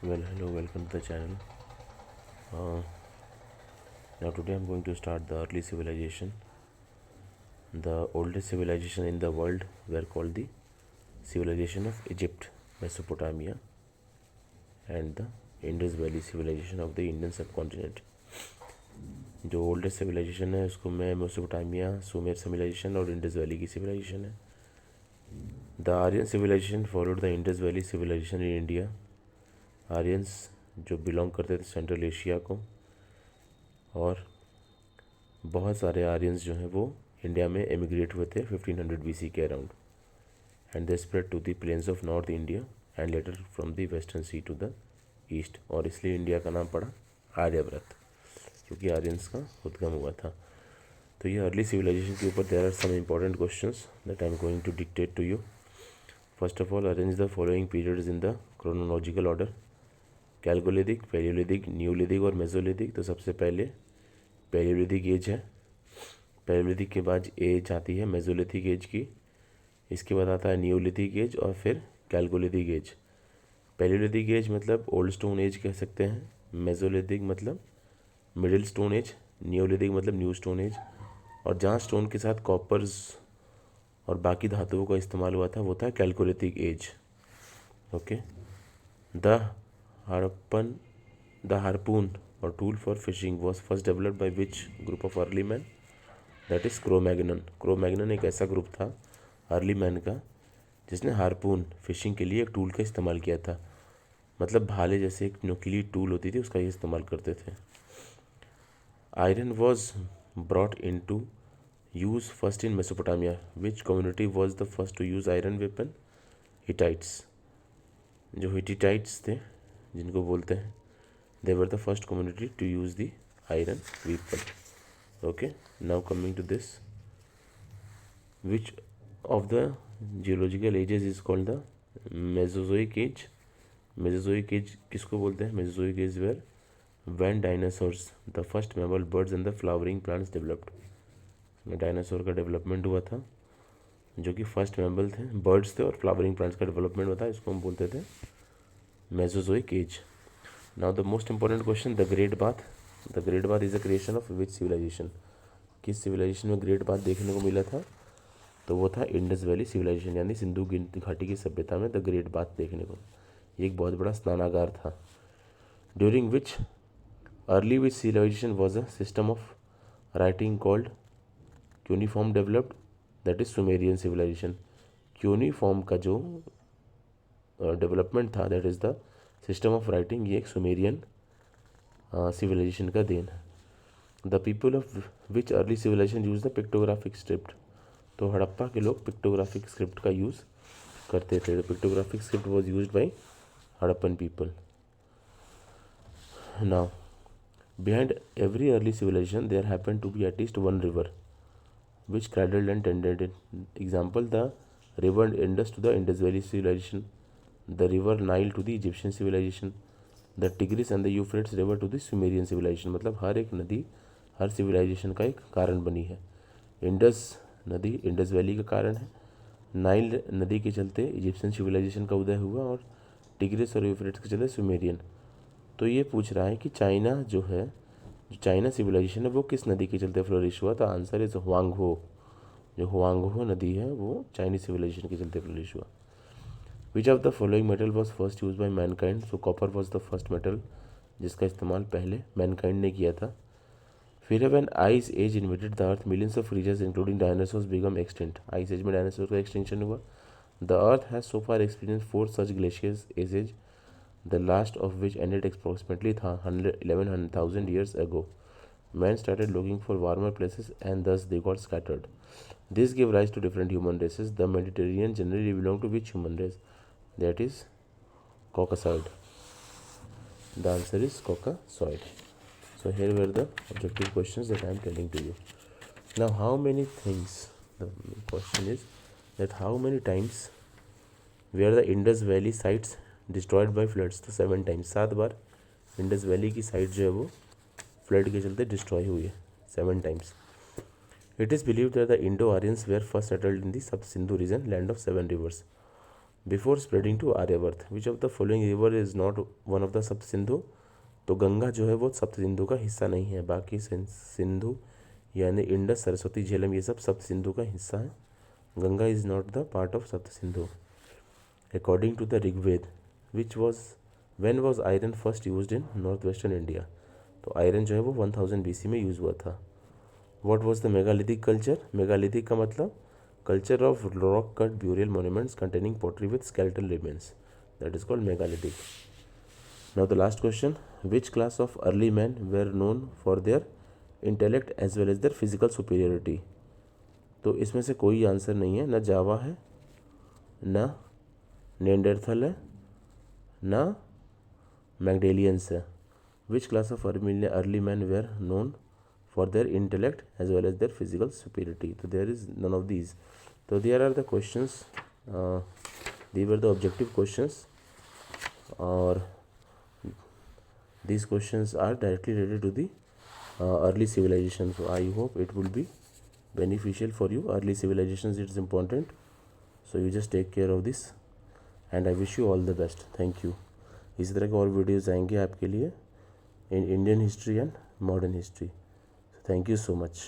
Well, hello, welcome to the channel. Uh, Now, today I'm going to start the early civilization. The oldest civilization in the world were called the civilization of Egypt, Mesopotamia, and the Indus Valley civilization of the Indian subcontinent. जो oldest civilisation है उसको मैं Mesopotamia, Sumer civilisation और Indus Valley की civilisation है. The Aryan civilisation followed the Indus valley civilisation in India. Aryans जो belong करते थे सेंट्रल एशिया को, और बहुत सारे आर्यंस जो हैं वो इंडिया में एमिग्रेट हुए थे 1500 BC के around, and they spread to the plains of north India and later from the western sea to the east. और इसलिए इंडिया का नाम पड़ा आर्यव्रत, क्योंकि आर्यंस का उद्गम हुआ था. तो ये अर्ली सिविलाइजेशन के ऊपर there are some important questions that I am going to dictate to you. First of all, arrange the following periods in the chronological order. Chalcolithic, palaeolithic, neolithic और मेसोलिथिक. तो सबसे पहले पैलियोलिथिक एज है. Palaeolithic के बाद as आती है Mesolithic as की. इसके बाद आता है न्यूलिथिक एज और फिर कैलकोलिथिक एज. पैलियोलिथिक एज मतलब ओल्ड स्टोन एज कह सकते हैं. मेसोलिथिक मतलब मिडिल स्टोन एज. न्यूलिथिक मतलब न्यू स्टोन एज. और जहाँ स्टोन के साथ कॉपर्स और बाकी धातुओं का इस्तेमाल हुआ था वो था chalcolithic age. Okay. The Harappan the harpoon or tool for fishing was first developed by which group of early men? That is Cro-Magnon. Cro-Magnon एक ऐसा ग्रुप था अर्ली मैन का जिसने हार्पून फिशिंग के लिए एक टूल का इस्तेमाल किया था. मतलब भाले जैसे एक नुकीली टूल होती थी उसका ये इस्तेमाल करते थे. Iron was brought into use first in Mesopotamia. Which community was the first to use iron weapon? Hittites. जो हिटिटाइट्स थे जिनको बोलते हैं, they were the first community to use the iron weapon. Okay, now coming to this, which of the geological ages is called the Mesozoic age? Mesozoic age किसको बोलते हैं? Mesozoic age where when dinosaurs, the first mammal, birds and the flowering plants developed. में dinosaur का development हुआ था, जो कि first mammal थे, बर्ड्स थे और फ्लावरिंग प्लांट्स का डेवलपमेंट हुआ था. इसको हम बोलते थे mesozoic age. Now the most important question, the Great Bath. The Great Bath is a creation of which civilization? किस civilization में ग्रेट बाथ देखने को मिला था? तो वो था इंडस वैली सिविलाइजेशन, यानी सिंधु घाटी की सभ्यता में द ग्रेट बाथ देखने को. ये एक बहुत बड़ा स्नानागार था. During which early which civilisation was a system of writing called cuneiform developed? That is Sumerian civilisation. Cuneiform का जो डेवलपमेंट था, that is the system of writing. ये एक सुमेरियन सिविलाइजेशन का देन है. The people of which early civilisation use the pictographic script. तो हड़प्पा के लोग पिक्टोग्राफिक स्क्रिप्ट का यूज़ करते थे. The pictographic script was use by Harappan people. Now behind every early civilization there happen to be at least one river which cradled and tended it. Example, the river Indus to the Indus valley civilization, the river Nile to the Egyptian civilization, the Tigris and the Euphrates river to the Sumerian civilization. मतलब हर एक नदी हर civilisation का एक कारण बनी है. Indus नदी Indus valley का कारण है. नाइल नदी के चलते इजिप्शियन सिविलाइजेशन का उदय हुआ, और टिग्रिस और यूफ्रेट्स के चलते सुमेरियन. तो ये पूछ रहा है कि चाइना जो है, जो चाइना सिविलाइजेशन है, वो किस नदी के चलते फ्लोरिश हुआ? तो आंसर इज हुआंगहो. जो हुआंगहो नदी है वो चाइनीज सिविलाइजेशन के चलते फ्लोरिश हुआ. Which of the following metal was first use by mankind? So copper was the first metal जिसका इस्तेमाल पहले मैनकाइंड ने किया था. फिर when ice age invaded the earth, millions of creatures including dinosaurs become extinct. Ice age में dinosaur का extinction हुआ. The earth has so far experience 4 such glaciers ages, the last of which ended approximately 11,000 years ago. Man started looking for warmer places and thus they got scattered. This gave rise to different human races. The Mediterranean generally belong to which human race? That is Caucasoid. The answer is Caucasoid. So here were the objective questions that I am telling to you. Now how many things, the question is that how many times were the Indus Valley sites destroyed by floods? तो 7 times, 7 बार Indus Valley की site जो है वो flood के चलते destroy हुई है 7 times. It is believed that the Indo-Aryans were first settled in the Sub Sindhu region, land of 7 rivers. Before spreading to Aryavarta, which of the following river is not one of the Sapta Sindhu. तो गंगा जो है वो सप्त सिंधु का हिस्सा नहीं है, बाकी सिंधु यानी इंडस, सरस्वती, झेलम ये सब सप्त सिंधु का हिस्सा है। Ganga is not the part of Sapta Sindhu. According to the Rigveda, which was when was iron first used in north western India. तो आयरन जो है वो 1000 BC में यूज़ हुआ था। What was the megalithic culture. Megalithic का मतलब culture of rock cut burial monuments containing pottery with skeletal remains, that is called megalithic. Now the last question, which class of early man were known for their intellect as well as their physical superiority. तो इसमें से कोई answer नहीं है, ना जावा है, ना नेंडरथल है, ना मैगडेलियंस है। Which class of early man were known for their intellect as well as their physical superiority. So there is none of these. So there are the questions, these were the objective questions, or these questions are directly related to the early civilization. So I hope it will be beneficial for you. Early civilizations, it's important, so you just take care of this and I wish you all the best. Thank you. इसी तरह के और videos आएंगे आपके लिए in Indian history and modern history. Thank you so much.